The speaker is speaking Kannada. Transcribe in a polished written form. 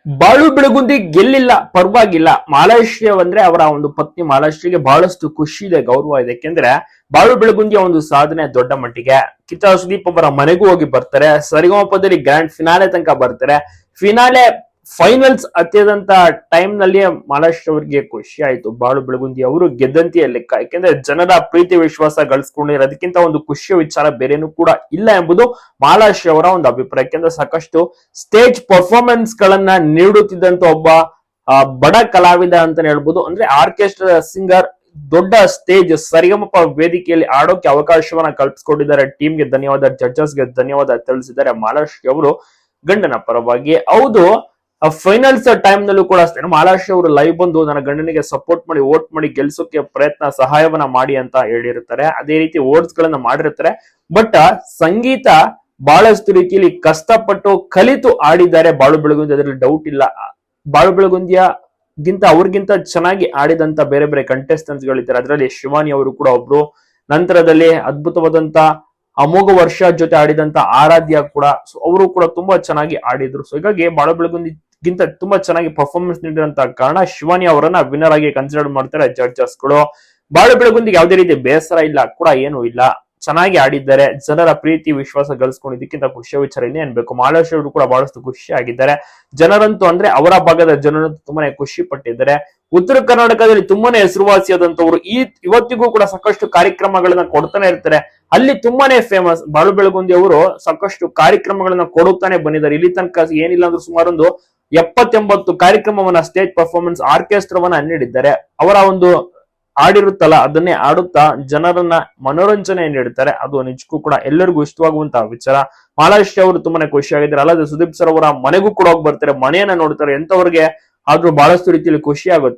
ಬಾಳು ಬೆಳಗುಂದಿ ಗೆಲ್ಲಿಲ್ಲ ಪರವಾಗಿಲ್ಲ. ಮಾಲಾಶ್ರೀ ಅಂದ್ರೆ ಅವರ ಒಂದು ಪತ್ನಿ ಮಾಲಾಶ್ರೀಗೆ ಬಹಳಷ್ಟು ಖುಷಿ ಇದೆ, ಗೌರವ ಇದೆ. ಯಾಕೆಂದ್ರೆ ಬಾಳು ಬೆಳಗುಂದಿಯ ಒಂದು ಸಾಧನೆ ದೊಡ್ಡ ಮಟ್ಟಿಗೆ. ಕಿಚ್ಚ ಸುದೀಪ್ ಅವರ ಮನೆಗೂ ಹೋಗಿ ಬರ್ತಾರೆ, ಸರಿಗಮಪದಲ್ಲಿ ಗ್ರ್ಯಾಂಡ್ ಫಿನಾಲೆ ತನಕ ಬರ್ತಾರೆ. ಫಿನಾಲೆ ಫೈನಲ್ಸ್ ಹತ್ತಿದಂತ ಟೈಮ್ ನಲ್ಲಿ ಮಾಲಾಶ್ರೀ ಅವರಿಗೆ ಖುಷಿ ಆಯ್ತು. ಬಾಳು ಬೆಳಗುಂದಿ ಅವರು ಗೆದ್ದಂತೆಯೇ ಲೆಕ್ಕ. ಯಾಕೆಂದ್ರೆ ಜನರ ಪ್ರೀತಿ ವಿಶ್ವಾಸ ಗಳಿಸ್ಕೊಂಡಿರೋದಕ್ಕಿಂತ ಒಂದು ಖುಷಿಯ ವಿಚಾರ ಬೇರೇನು ಕೂಡ ಇಲ್ಲ ಎಂಬುದು ಮಾಲಾಶ್ರೀ ಅವರ ಒಂದು ಅಭಿಪ್ರಾಯ. ಯಾಕೆಂದ್ರೆ ಸಾಕಷ್ಟು ಸ್ಟೇಜ್ ಪರ್ಫಾರ್ಮೆನ್ಸ್ ಗಳನ್ನ ನೀಡುತ್ತಿದ್ದಂತ ಒಬ್ಬ ಬಡ ಕಲಾವಿದ ಅಂತಾನೆ ಹೇಳ್ಬೋದು. ಅಂದ್ರೆ ಆರ್ಕೆಸ್ಟ್ರಾ ಸಿಂಗರ್, ದೊಡ್ಡ ಸ್ಟೇಜ್ ಸರಿಗಮಪ ವೇದಿಕೆಯಲ್ಲಿ ಆಡೋಕೆ ಅವಕಾಶವನ್ನ ಕಲ್ಪಿಸಿಕೊಟ್ಟಿದ್ದಾರೆ. ಟೀಮ್ಗೆ ಧನ್ಯವಾದ, ಜಡ್ಜಸ್ಗೆ ಧನ್ಯವಾದ ತಿಳಿಸಿದ್ದಾರೆ ಮಾಲಾಶ್ರೀ ಅವರು ಗಂಡನ ಪರವಾಗಿ. ಹೌದು, ಫೈನಲ್ಸ್ ಟೈಮ್ ನಲ್ಲೂ ಕೂಡ ಮಾಲಾಶ್ರೀ ಅವರು ಲೈವ್ ಬಂದು ನನ್ನ ಗಂಡನಿಗೆ ಸಪೋರ್ಟ್ ಮಾಡಿ ವೋಟ್ ಮಾಡಿ ಗೆಲ್ಸೋಕೆ ಪ್ರಯತ್ನ ಸಹಾಯವನ್ನ ಮಾಡಿ ಅಂತ ಹೇಳಿರ್ತಾರೆ. ಅದೇ ರೀತಿ ವೋಟ್ಸ್ ಗಳನ್ನ ಮಾಡಿರ್ತಾರೆ. ಬಟ್ ಸಂಗೀತ ಬಹಳಷ್ಟು ರೀತಿಯಲ್ಲಿ ಕಷ್ಟಪಟ್ಟು ಕಲಿತು ಆಡಿದ್ದಾರೆ ಬಾಳು ಬೆಳಗುಂದಿ, ಅದರಲ್ಲಿ ಡೌಟ್ ಇಲ್ಲ. ಬಾಳು ಬೆಳಗುಂದಿಯ ಅವ್ರಿಗಿಂತ ಚೆನ್ನಾಗಿ ಆಡಿದಂತ ಬೇರೆ ಬೇರೆ ಕಂಟೆಸ್ಟೆಂಟ್ಸ್ ಗಳಿದ್ದಾರೆ. ಅದರಲ್ಲಿ ಶಿವಾನಿ ಅವರು ಕೂಡ ಒಬ್ರು. ನಂತರದಲ್ಲಿ ಅದ್ಭುತವಾದಂತ ಅಮೋಘ ವರ್ಷ ಜೊತೆ ಆಡಿದಂತ ಆರಾಧ್ಯ ಕೂಡ, ಅವರು ಕೂಡ ತುಂಬಾ ಚೆನ್ನಾಗಿ ಆಡಿದ್ರು. ಸೊ ಹೀಗಾಗಿ ಬಾಳು ಬೆಳಗುಂದಿಗಿಂತ ತುಂಬಾ ಚೆನ್ನಾಗಿ ಪರ್ಫಾರ್ಮೆನ್ಸ್ ನೀಡಿರಂತ ಕಾರಣ ಶಿವಾನಿ ಅವರನ್ನ ವಿನ್ನರ್ ಆಗಿ ಕನ್ಸಿಡರ್ ಮಾಡ್ತಾರೆ ಜಡ್ಜಸ್ ಗಳು. ಬಾಳು ಬೆಳಗುಂದಿಗೆ ಯಾವುದೇ ರೀತಿ ಬೇಸರ ಇಲ್ಲ ಕೂಡ ಏನೂ ಇಲ್ಲ, ಚೆನ್ನಾಗಿ ಆಡಿದ್ದಾರೆ. ಜನರ ಪ್ರೀತಿ ವಿಶ್ವಾಸ ಗಳಿಸ್ಕೊಂಡಿದ್ದಕ್ಕಿಂತ ಖುಷಿಯ ವಿಚಾರ ಇನ್ನೇ ಅನ್ಬೇಕು. ಮಾಲಾಶ್ರೀ ಅವರು ಕೂಡ ಬಹಳಷ್ಟು ಖುಷಿ ಆಗಿದ್ದಾರೆ. ಜನರಂತೂ ಅಂದ್ರೆ ಅವರ ಭಾಗದ ಜನರಂತೂ ತುಂಬಾನೇ ಖುಷಿ ಪಟ್ಟಿದ್ದಾರೆ. ಉತ್ತರ ಕರ್ನಾಟಕದಲ್ಲಿ ತುಂಬಾನೇ ಹೆಸರುವಾಸಿಯಾದಂತವ್ರು ಇವತ್ತಿಗೂ ಕೂಡ ಸಾಕಷ್ಟು ಕಾರ್ಯಕ್ರಮಗಳನ್ನ ಕೊಡ್ತಾನೆ ಇರ್ತಾರೆ. ಅಲ್ಲಿ ತುಂಬಾನೇ ಫೇಮಸ್ ಬಾಳು ಬೆಳಗುಂದಿ ಅವರು. ಸಾಕಷ್ಟು ಕಾರ್ಯಕ್ರಮಗಳನ್ನ ಕೊಡುತ್ತಾನೆ ಬಂದಿದ್ದಾರೆ. ಇಲ್ಲಿ ತನಕ ಏನಿಲ್ಲ ಅಂದ್ರೆ ಸುಮಾರು ಒಂದು 70-80 ಕಾರ್ಯಕ್ರಮವನ್ನ ಸ್ಟೇಜ್ ಪರ್ಫಾರ್ಮೆನ್ಸ್ ಆರ್ಕೆಸ್ಟ್ರಾವನ್ನ ನೀಡಿದ್ದಾರೆ. ಅವರ ಒಂದು ಆಡಿರುತ್ತಲ್ಲ ಅದನ್ನೇ ಆಡುತ್ತಾ ಜನರನ್ನ ಮನೋರಂಜನೆ ನೀಡುತ್ತಾರೆ. ಅದು ನಿಜಕ್ಕೂ ಕೂಡ ಎಲ್ಲರಿಗೂ ಇಷ್ಟವಾಗುವಂತಹ ವಿಚಾರ. ಮಾಲಾಶ್ರೀ ಅವರು ತುಂಬಾನೇ ಖುಷಿಯಾಗಿದ್ದಾರೆ. ಅಲ್ಲದೆ ಸುದೀಪ್ ಸರ್ ಅವರ ಮನೆಗೂ ಕೂಡ ಹೋಗಿ ಬರ್ತಾರೆ, ಮನೆಯನ್ನ ನೋಡ್ತಾರೆ. ಎಂತವ್ರಿಗೆ ಆದ್ರೂ ಬಹಳಷ್ಟು ರೀತಿಯಲ್ಲಿ ಖುಷಿ ಆಗುತ್ತೆ.